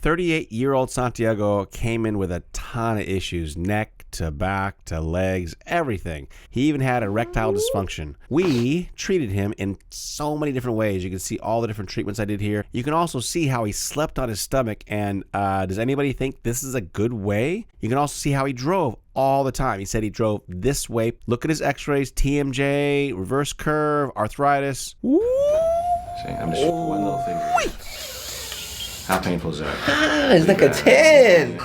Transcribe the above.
38-year-old Santiago came in with a ton of issues, neck to back to legs, everything. He even had erectile dysfunction. We treated him in so many different ways. You can see all the different treatments I did here. You can also see how he slept on his stomach, and does anybody think this is a good way? You can also see how he drove all the time. He said he drove this way. Look at his x-rays, TMJ, reverse curve, arthritis. See, I'm just one little finger. How painful is that? It's like a 10.